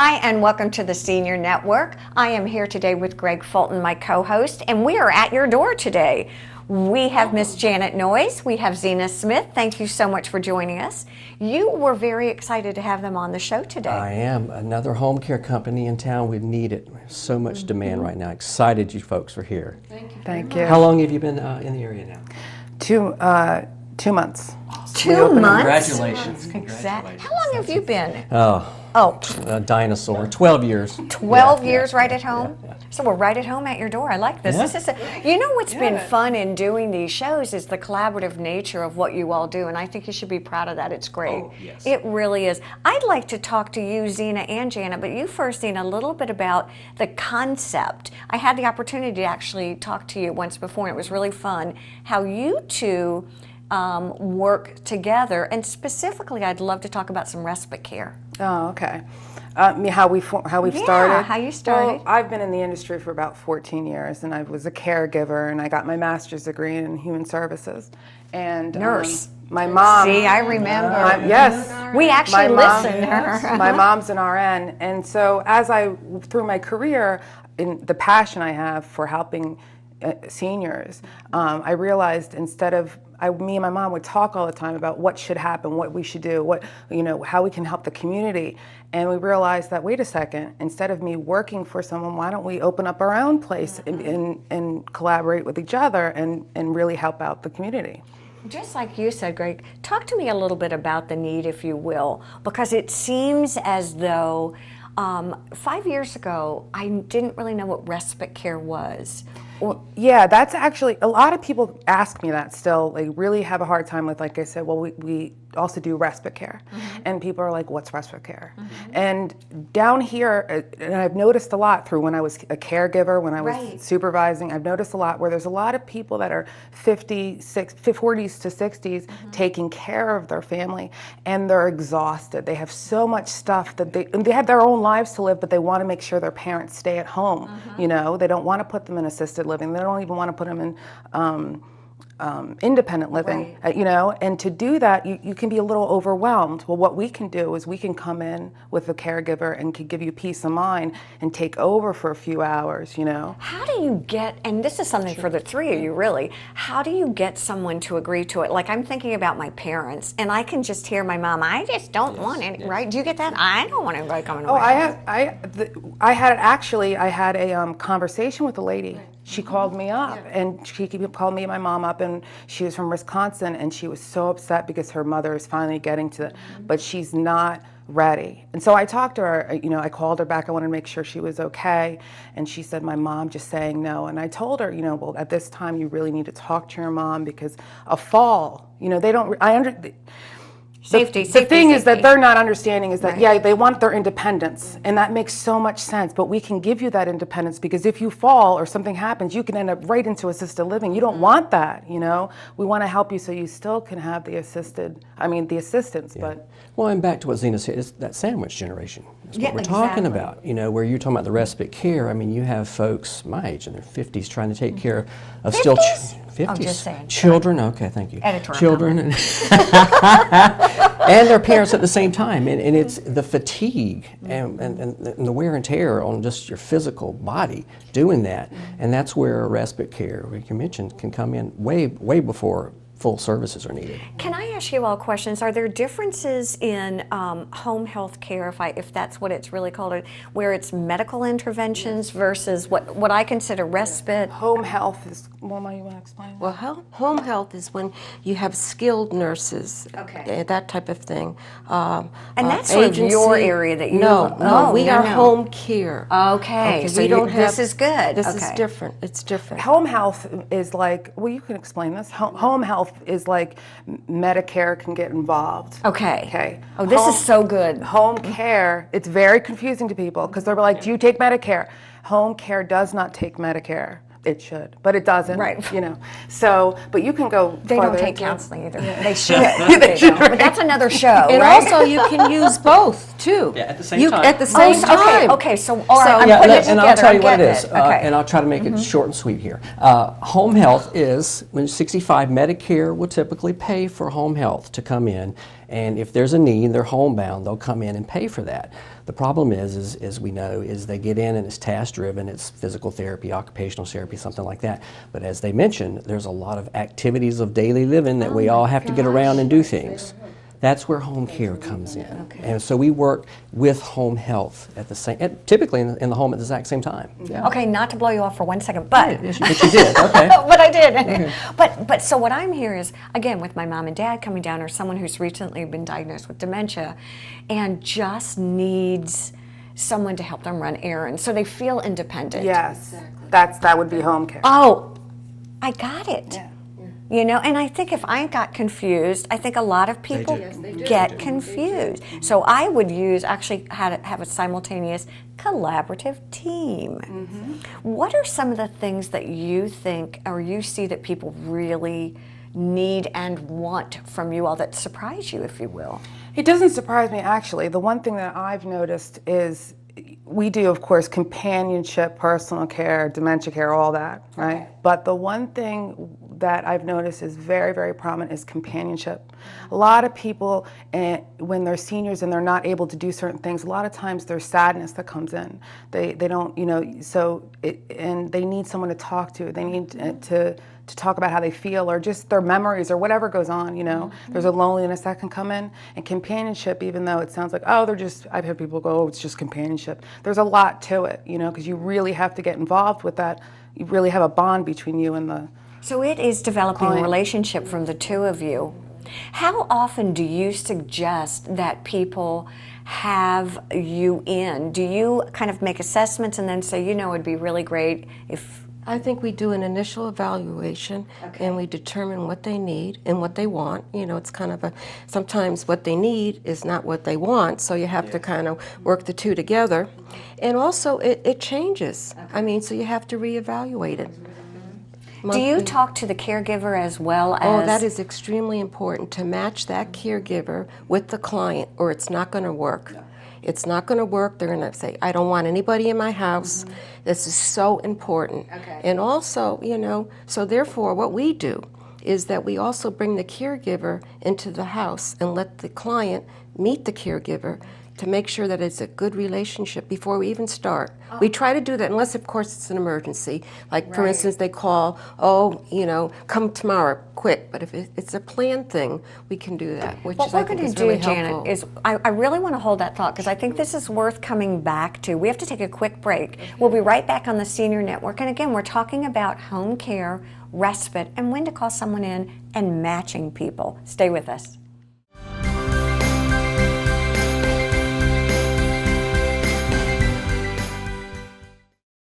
Hi, and welcome to the Senior Network. I am here today with Greg Fulton, my co-host, and we are at your door today. We have Miss Janet Noyes, we have Zena Smith. Thank you so much for joining us. You were very excited to have them on the show today. I am. Another home care company in town. We need it. So much demand right now. Excited you folks are here. Thank you. Thank you. How long have you been in the area now? 2 months. 2 months? Congratulations. Exactly. How long have you been? A dinosaur. 12 years. 12 years right at home? Yeah. So we're right at home at your door. I like this. Yeah. This is you know what's been fun in doing these shows is the collaborative nature of what you all do, and I think you should be proud of that. It's great. Oh, yes. It really is. I'd like to talk to you, Zena and Janet, but you first, Zena, a little bit about the concept. I had the opportunity to actually talk to you once before, and it was really fun how you two work together, and specifically I'd love to talk about some respite care. Oh, okay. How we've started? How you started. Well, I've been in the industry for about 14 years, and I was a caregiver, and I got my master's degree in human services. And Nurse. My mom. See, I remember. Yes. We actually listened. My mom's an RN, and so through my career, in the passion I have for helping seniors, I realized instead of me and my mom would talk all the time about what should happen, what we should do, how we can help the community. And we realized that, wait a second, instead of me working for someone, why don't we open up our own place and collaborate with each other and really help out the community. Just like you said, Greg, talk to me a little bit about the need, if you will, because it seems as though 5 years ago, I didn't really know what respite care was. Yeah, that's actually, a lot of people ask me that still. They really have a hard time with, like I said, well, we also do respite care. And people are like, what's respite care? And down here, and I've noticed a lot through when I was a caregiver, when I was supervising, I've noticed a lot where there's a lot of people that are 40s to 60s taking care of their family, and they're exhausted. They have so much stuff that they have their own lives to live, but they want to make sure their parents stay at home. They don't want to put them in assisted living. They don't even want to put them in independent living, and to do that, you can be a little overwhelmed. Well, what we can do is we can come in with a caregiver and can give you peace of mind and take over for a few hours, How do you get, and this is something for the three of you really, how do you get someone to agree to it? Like, I'm thinking about my parents, and I can just hear my mom, I just don't want any, right? Do you get that? I don't want anybody coming over. I had a conversation with a lady. She called me up, and she called me and my mom up, and she was from Wisconsin, and she was so upset because her mother is finally getting to it, but she's not ready. And so I talked to her, I called her back, I wanted to make sure she was okay, and she said, my mom just saying no. And I told her, well, at this time you really need to talk to your mom because a fall, Safety. The thing is that they're not understanding is that, they want their independence, and that makes so much sense, but we can give you that independence because if you fall or something happens, you can end up right into assisted living. You don't want that, We want to help you so you still can have the assistance, but... Well, and back to what Zena said, it's that sandwich generation. That's what we're talking about, where you're talking about the respite care. I mean, you have folks my age in their 50s trying to take care of 50s? still... 50s. I'm just saying. Children, okay, thank you. Editorial children and, and their parents at the same time. And it's the fatigue and the wear and tear on just your physical body doing that. And that's where respite care, like you mentioned, can come in way before full services are needed. Can I ask you all questions? Are there differences in home health care, if that's what it's really called, where it's medical interventions versus what I consider respite? Home health is, Wilma, you want to explain? Well, home health is when you have skilled nurses, that type of thing. And that's sort of your area that you... No, we are home care. Okay, so we don't have, this is good. This is different. It's different. Home health is like, well, you can explain this. Home health is like Medicare can get involved. Okay. Oh, this is so good. Home care, it's very confusing to people because they're like, do you take Medicare? Home care does not take Medicare. It should, but it doesn't. Right. So, but you can go. They don't take counseling either. They should. They should, but that's another show. And right? also, you can use both too. Yeah, at the same time. At the same time. Okay. So, all right. I'm yeah, putting it and together. I'll tell you what it is, Okay. and I'll try to make it short and sweet here. Home health is when 65, Medicare will typically pay for home health to come in And if there's a need, they're homebound, they'll come in and pay for that. The problem is as we know, is they get in and it's task-driven, it's physical therapy, occupational therapy, something like that. But as they mentioned, there's a lot of activities of daily living that we all have to get around and do things. That's where home care comes in. Okay. And so we work with home health at the same, typically in the home at the exact same time. Yeah. Okay, not to blow you off for 1 second, but. But you did, okay. But I did. Okay. But so what I'm hearing is, again, with my mom and dad coming down, or someone who's recently been diagnosed with dementia and just needs someone to help them run errands so they feel independent. Yes, exactly. That would be home care. Oh, I got it. Yeah. You know, and I think if I got confused, I think a lot of people get confused. So I would actually have a simultaneous collaborative team. What are some of the things that you think or you see that people really need and want from you all that surprise you, if you will? It doesn't surprise me, actually. The one thing that I've noticed is we do, of course, companionship, personal care, dementia care, all that, right? Okay. But the one thing that I've noticed is very, very prominent is companionship. A lot of people, when they're seniors and they're not able to do certain things, a lot of times there's sadness that comes in. They don't, you know, and they need someone to talk to. They need to talk about how they feel or just their memories or whatever goes on, you know. There's a loneliness that can come in. And companionship, even though it sounds like, oh, I've heard people go, oh, it's just companionship. There's a lot to it, you know, because you really have to get involved with that. You really have a bond between you and the So it is developing client. a relationship from the two of you. How often do you suggest that people have you in? Do you kind of make assessments and then say, you know, it'd be really great if... I think we do an initial evaluation and we determine what they need and what they want. You know, it's kind of sometimes what they need is not what they want, so you have to kind of work the two together. And also it changes. I mean, so you have to reevaluate it. Do you talk to the caregiver as well as... Oh, that is extremely important, to match that caregiver with the client or it's not going to work. No. It's not going to work. They're going to say, I don't want anybody in my house. This is so important. Okay. And also, you know, so therefore what we do is that we also bring the caregiver into the house and let the client meet the caregiver to make sure that it's a good relationship before we even start. Oh. We try to do that unless, of course, it's an emergency. Like, for instance, they call, oh, you know, come tomorrow, quick. But if it's a planned thing, we can do that, which is, I think, is really helpful. What we're going to do, Janet, is I really want to hold that thought because I think this is worth coming back to. We have to take a quick break. We'll be right back on the Senior Network. And again, we're talking about home care, respite, and when to call someone in and matching people. Stay with us.